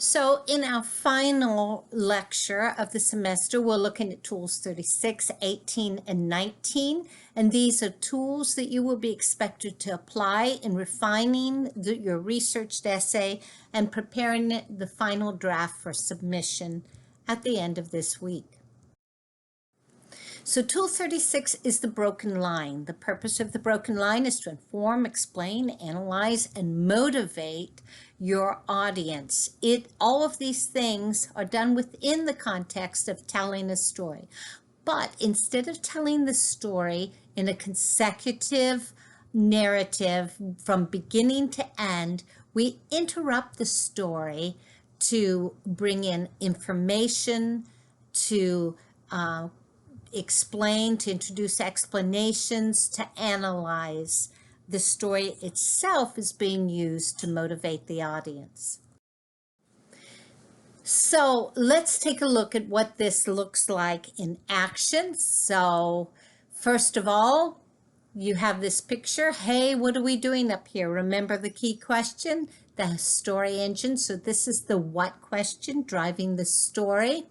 So in our final lecture of the semester, we're looking at tools 36, 18, and 19. And these are tools that you will be expected to apply in refining your researched essay and preparing the final draft for submission at the end of this week. So tool 36 is the broken line. The purpose of the broken line is to inform, explain, analyze, and motivate your audience. All of these things are done within the context of telling a story. But instead of telling the story in a consecutive narrative from beginning to end, we interrupt the story to bring in information, to explain, to introduce explanations, to analyze. The story itself is being used to motivate the audience. So let's take a look at what this looks like in action. So first of all, you have this picture. Hey, what are we doing up here? Remember the key question, the story engine. So this is the what question driving the story.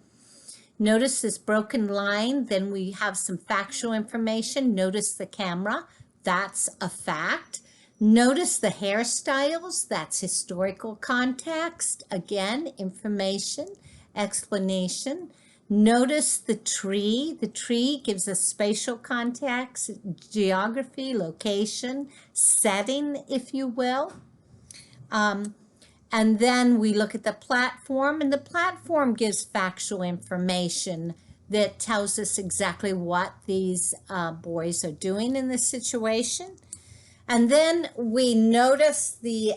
Notice this broken line, then we have some factual information. Notice the camera, that's a fact. Notice the hairstyles, that's historical context. Again, information, explanation. Notice the tree gives us spatial context, geography, location, setting, if you will. And then we look at the platform, and the platform gives factual information that tells us exactly what these boys are doing in this situation. And then we notice the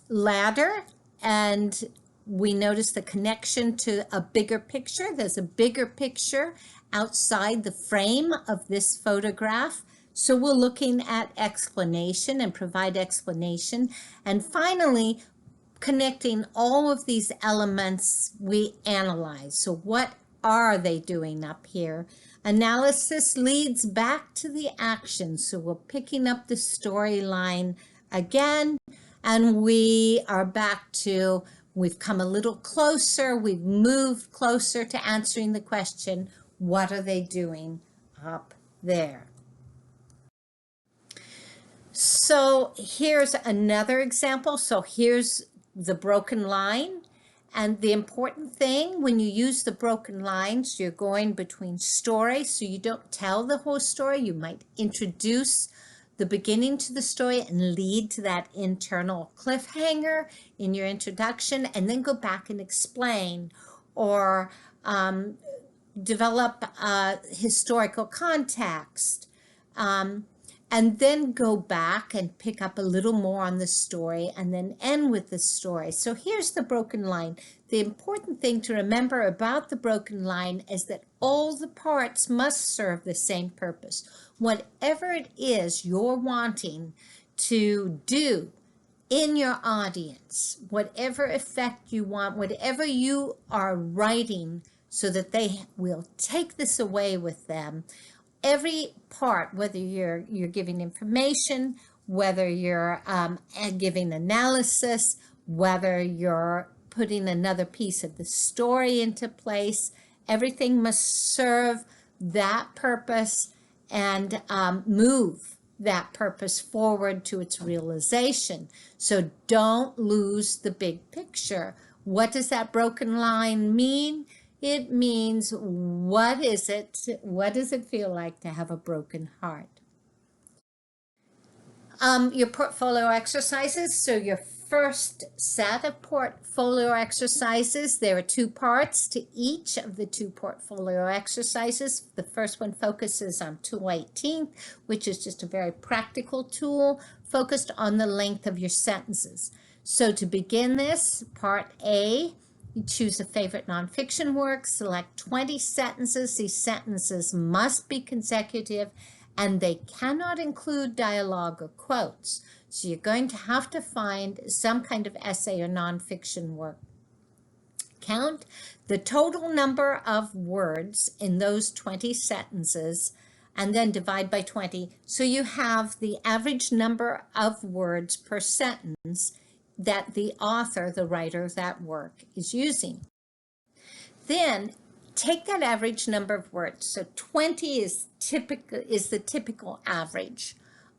ladder, and we notice the connection to a bigger picture. There's a bigger picture outside the frame of this photograph. So we're looking at explanation and provide explanation. And finally, connecting all of these elements, we analyze. So what are they doing up here? Analysis leads back to the action. So we're picking up the storyline again, and we are back to, we've come a little closer, we've moved closer to answering the question, what are they doing up there? So here's another example. So here's the broken line. And the important thing, when you use the broken lines, you're going between stories. So you don't tell the whole story. You might introduce the beginning to the story and lead to that internal cliffhanger in your introduction, and then go back and explain or develop historical context. And then go back and pick up a little more on the story and then end with the story. So here's the broken line. The important thing to remember about the broken line is that all the parts must serve the same purpose. Whatever it is you're wanting to do in your audience, whatever effect you want, whatever you are writing so that they will take this away with them, every part, whether you're giving information, whether you're giving analysis, whether you're putting another piece of the story into place, everything must serve that purpose and move that purpose forward to its realization. So don't lose the big picture. What does that broken line mean? It means, what is it? What does it feel like to have a broken heart? Your portfolio exercises. So your first set of portfolio exercises, there are two parts to each of the two portfolio exercises. The first one focuses on tool 18, which is just a very practical tool focused on the length of your sentences. So to begin this, part A, you choose a favorite nonfiction work, select 20 sentences. These sentences must be consecutive and they cannot include dialogue or quotes. So you're going to have to find some kind of essay or nonfiction work. Count the total number of words in those 20 sentences and then divide by 20. So you have the average number of words per sentence that the author, the writer of that work, is using. Then take that average number of words. So 20 is the typical average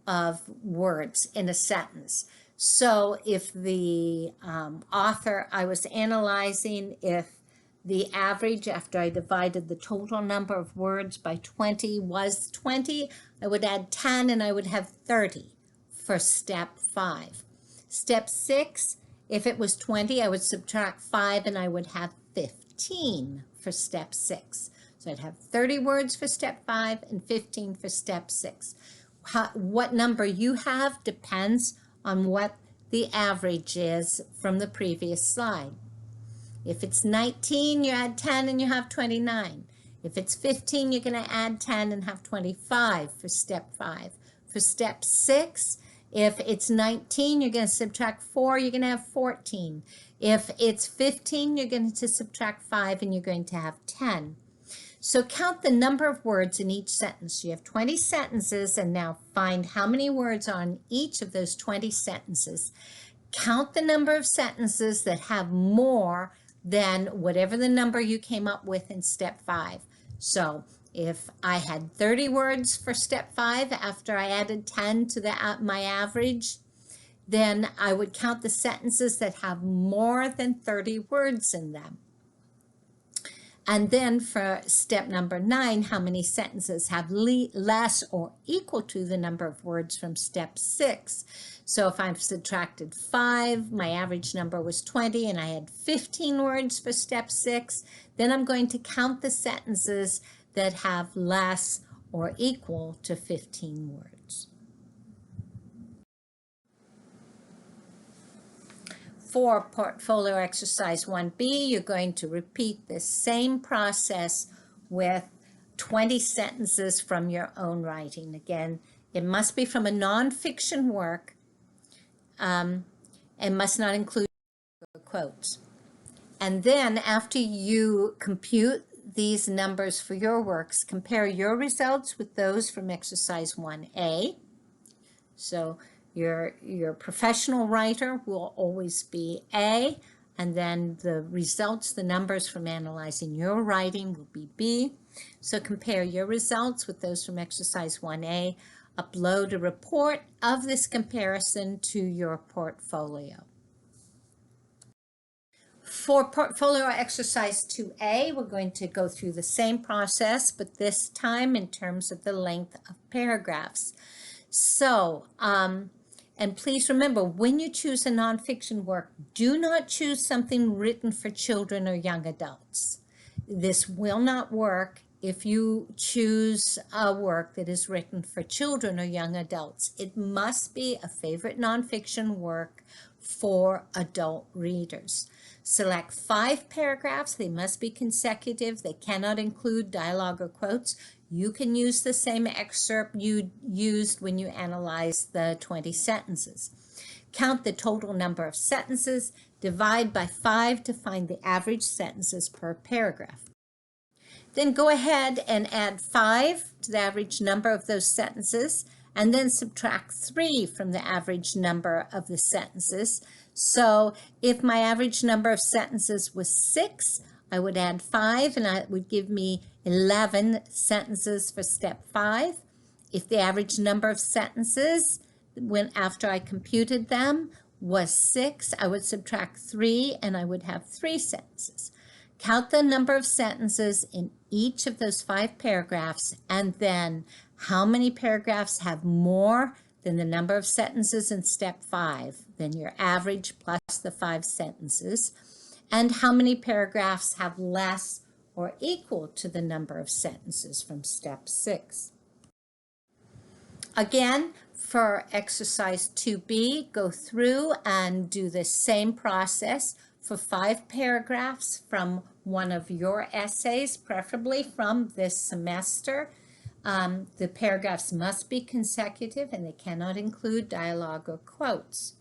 of words in a sentence. So if the author I was analyzing, if the average after I divided the total number of words by 20 was 20, I would add 10 and I would have 30 for step 5. Step 6, if it was 20, I would subtract 5 and I would have 15 for step 6. So I'd have 30 words for step 5 and 15 for step 6. What number you have depends on what the average is from the previous slide. If it's 19, you add 10 and you have 29. If it's 15, you're going to add 10 and have 25 for step 5. For step 6, if it's 19, you're going to subtract 4, you're going to have 14. If it's 15, you're going to subtract 5 and you're going to have 10. So count the number of words in each sentence. You have 20 sentences, and now find how many words are on each of those 20 sentences. Count the number of sentences that have more than whatever the number you came up with in step 5. So if I had 30 words for step 5 after I added 10 to my average, then I would count the sentences that have more than 30 words in them. And then for step number 9, how many sentences have less or equal to the number of words from step 6. So if I've subtracted 5, my average number was 20, and I had 15 words for step 6, then I'm going to count the sentences that have less or equal to 15 words. For portfolio exercise 1B, you're going to repeat this same process with 20 sentences from your own writing. Again, it must be from a nonfiction work and must not include quotes. And then after you compute these numbers for your works, compare your results with those from exercise 1A. So your professional writer will always be A, and then the results, the numbers from analyzing your writing will be B. So compare your results with those from exercise 1A. Upload a report of this comparison to your portfolio. For portfolio exercise 2A, we're going to go through the same process, but this time in terms of the length of paragraphs. So, and please remember, when you choose a nonfiction work, do not choose something written for children or young adults. This will not work if you choose a work that is written for children or young adults. It must be a favorite nonfiction work for adult readers. Select 5 paragraphs. They must be consecutive. They cannot include dialogue or quotes. You can use the same excerpt you used when you analyzed the 20 sentences. Count the total number of sentences, divide by 5 to find the average sentences per paragraph. Then go ahead and add 5 to the average number of those sentences, and then subtract 3 from the average number of the sentences. So if my average number of sentences was 6, I would add 5, and that would give me 11 sentences for step 5. If the average number of sentences, after I computed them, was 6, I would subtract 3, and I would have 3 sentences. Count the number of sentences in each of those 5 paragraphs, and then how many paragraphs have more than the number of sentences in step 5, then your average plus the 5 sentences, and how many paragraphs have less or equal to the number of sentences from step 6. Again, for exercise 2B, go through and do the same process for 5 paragraphs from one of your essays, preferably from this semester. The paragraphs must be consecutive and they cannot include dialogue or quotes.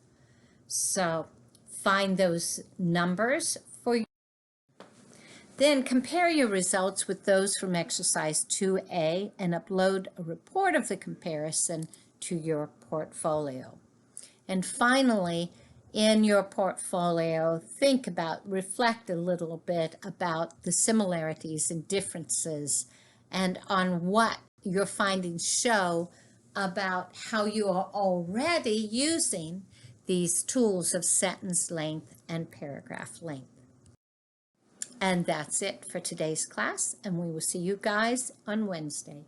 So find those numbers for you. Then compare your results with those from exercise 2A and upload a report of the comparison to your portfolio. And finally, in your portfolio, reflect a little bit about the similarities and differences and on what your findings show about how you are already using these tools of sentence length and paragraph length. And that's it for today's class, and we will see you guys on Wednesday.